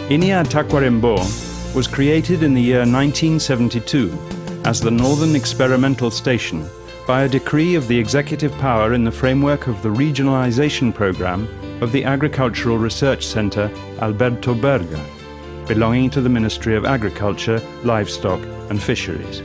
INIA Tacuarembó was created in the year 1972 as the Northern Experimental Station by a decree of the executive power in the framework of the regionalization program of the Agricultural Research Center Alberto Berga, belonging to the Ministry of Agriculture, Livestock and Fisheries.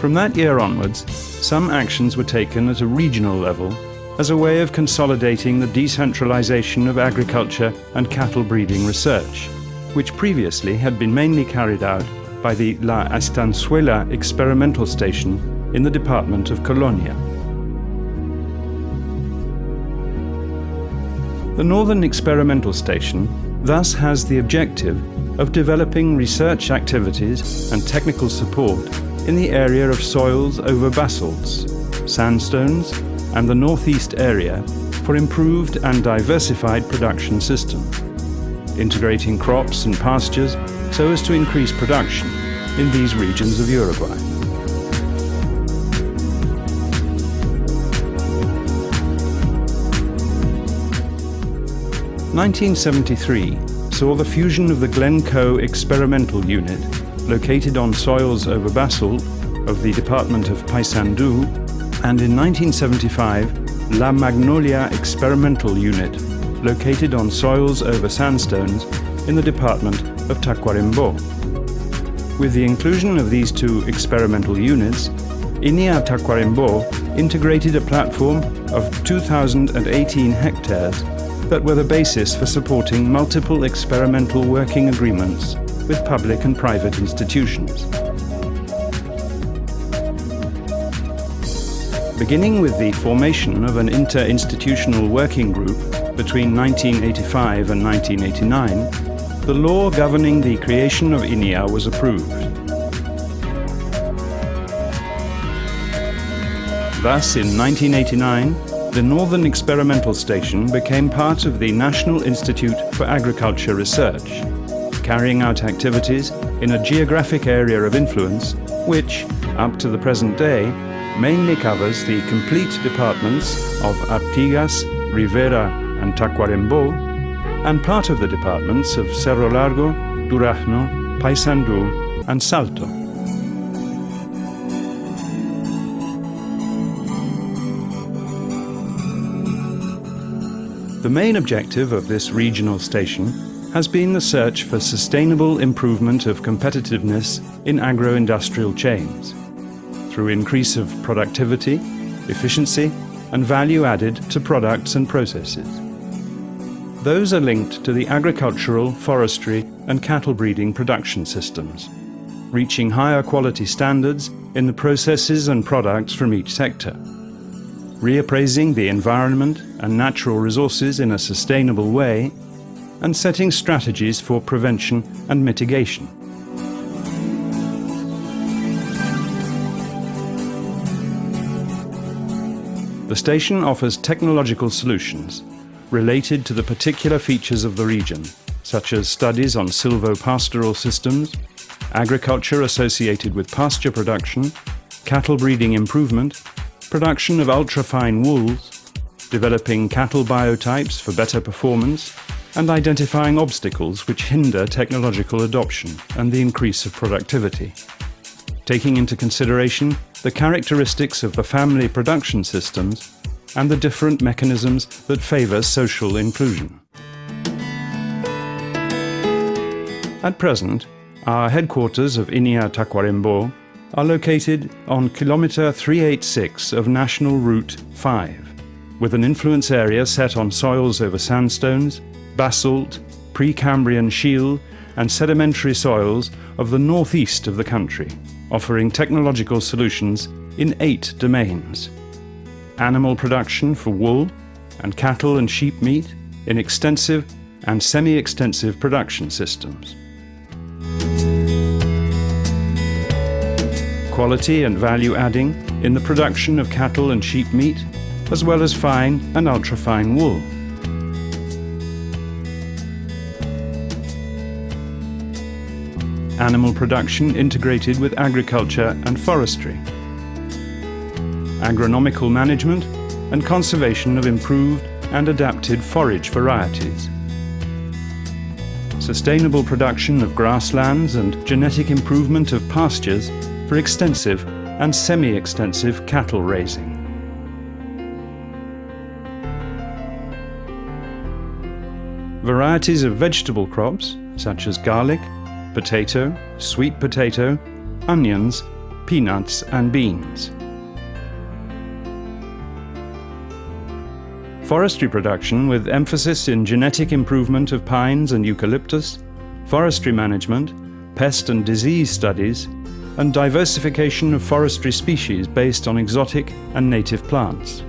From that year onwards, some actions were taken at a regional level as a way of consolidating the decentralization of agriculture and cattle breeding research, which previously had been mainly carried out by the La Estanzuela Experimental Station in the department of Colonia. The Northern Experimental Station thus has the objective of developing research activities and technical support in the area of soils over basalts, sandstones, and the northeast area for improved and diversified production system, integrating crops and pastures so as to increase production in these regions of Uruguay. In 1973 saw the fusion of the Glencoe Experimental Unit, located on soils over basalt, of the Department of Paysandú, and in 1975 La Magnolia Experimental Unit, located on soils over sandstones in the Department of Tacuarembó. With the inclusion of these two experimental units, INIA Tacuarembó integrated a platform of 2,018 hectares that were the basis for supporting multiple experimental working agreements with public and private institutions. Beginning with the formation of an inter-institutional working group between 1985 and 1989, the law governing the creation of INIA was approved. Thus, in 1989, the Northern Experimental Station became part of the National Institute for Agriculture Research, carrying out activities in a geographic area of influence which, up to the present day, mainly covers the complete departments of Artigas, Rivera and Tacuarembó, and part of the departments of Cerro Largo, Durazno, Paysandú and Salto. The main objective of this regional station has been the search for sustainable improvement of competitiveness in agro-industrial chains, through increase of productivity, efficiency, and value added to products and processes. Those are linked to the agricultural, forestry, and cattle breeding production systems, reaching higher quality standards in the processes and products from each sector, reappraising the environment and natural resources in a sustainable way, and setting strategies for prevention and mitigation. The station offers technological solutions related to the particular features of the region, such as studies on silvopastoral systems, agriculture associated with pasture production, cattle breeding improvement, production of ultrafine wools, developing cattle biotypes for better performance, and identifying obstacles which hinder technological adoption and the increase of productivity, taking into consideration the characteristics of the family production systems and the different mechanisms that favor social inclusion. At present, our headquarters of INIA Tacuarembó are located on kilometer 386 of National Route 5, with an influence area set on soils over sandstones, basalt, Precambrian shield and sedimentary soils of the northeast of the country, offering technological solutions in 8 domains: animal production for wool and cattle and sheep meat in extensive and semi-extensive production systems, quality and value adding in the production of cattle and sheep meat, as well as fine and ultrafine wool, animal production integrated with agriculture and forestry, agronomical management and conservation of improved and adapted forage varieties, sustainable production of grasslands and genetic improvement of pastures for extensive and semi-extensive cattle raising. Varieties of vegetable crops such as garlic, potato, sweet potato, onions, peanuts and beans. Forestry production with emphasis in genetic improvement of pines and eucalyptus, forestry management, pest and disease studies, and diversification of forestry species based on exotic and native plants.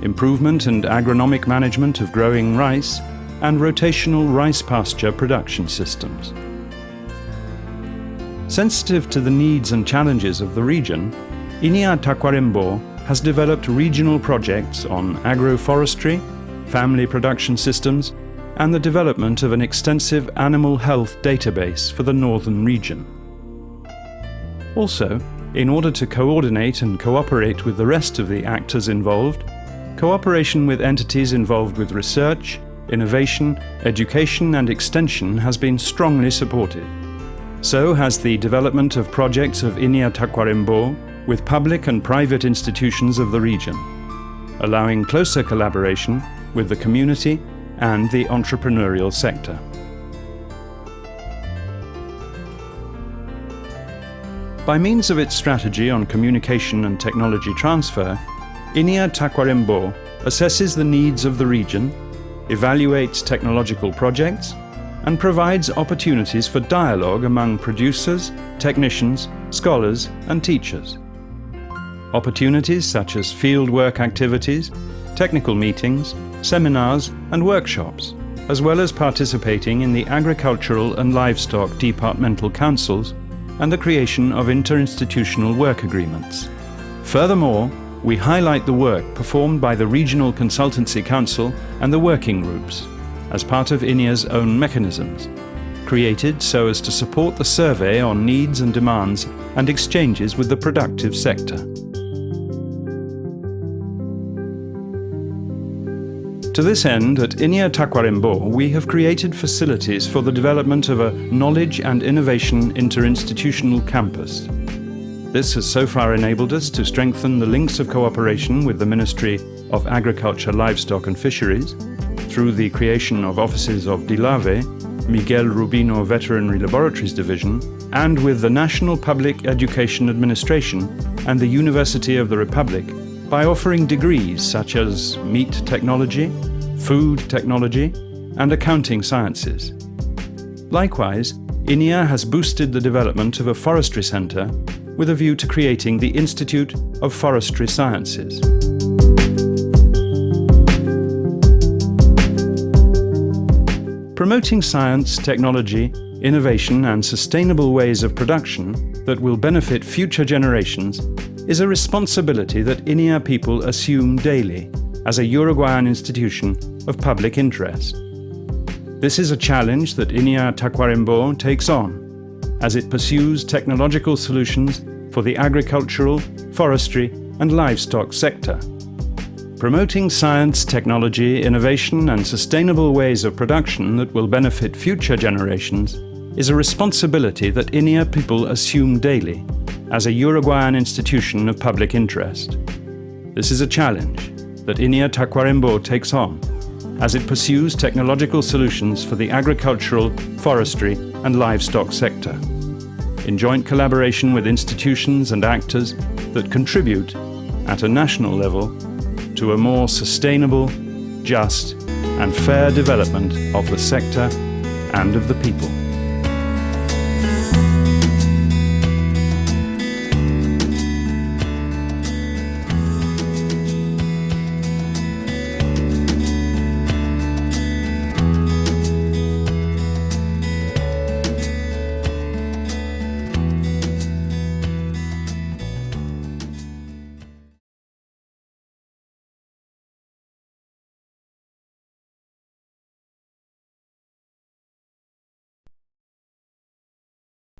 Improvement and agronomic management of growing rice and rotational rice pasture production systems. Sensitive to the needs and challenges of the region, INIA Tacuarembó has developed regional projects on agroforestry, family production systems, and the development of an extensive animal health database for the northern region. Also, in order to coordinate and cooperate with the rest of the actors involved, cooperation with entities involved with research, innovation, education and extension has been strongly supported. So has the development of projects of INIA Tacuarembó with public and private institutions of the region, allowing closer collaboration with the community and the entrepreneurial sector. By means of its strategy on communication and technology transfer, INIA Tacuarembó assesses the needs of the region, evaluates technological projects, and provides opportunities for dialogue among producers, technicians, scholars, and teachers. Opportunities such as fieldwork activities, technical meetings, seminars, and workshops, as well as participating in the agricultural and livestock departmental councils and the creation of interinstitutional work agreements. Furthermore, we highlight the work performed by the Regional Consultancy Council and the working groups as part of INIA's own mechanisms, created so as to support the survey on needs and demands and exchanges with the productive sector. To this end, at INIA Tacuarembó, we have created facilities for the development of a knowledge and innovation interinstitutional campus. This has so far enabled us to strengthen the links of cooperation with the Ministry of Agriculture, Livestock and Fisheries through the creation of offices of DILAVE, Miguel Rubino Veterinary Laboratories Division, and with the National Public Education Administration and the University of the Republic by offering degrees such as meat technology, food technology, and accounting sciences. Likewise, INIA has boosted the development of a forestry centre with a view to creating the Institute of Forestry Sciences. Promoting science, technology, innovation and sustainable ways of production that will benefit future generations is a responsibility that INIA people assume daily as a Uruguayan institution of public interest. This is a challenge that INIA Tacuarembó takes on as it pursues technological solutions for the agricultural, forestry and livestock sector. Promoting science, technology, innovation and sustainable ways of production that will benefit future generations is a responsibility that INIA people assume daily as a Uruguayan institution of public interest. This is a challenge that INIA Tacuarembó takes on as it pursues technological solutions for the agricultural, forestry and livestock sector, in joint collaboration with institutions and actors that contribute, at a national level, to a more sustainable, just and fair development of the sector and of the people.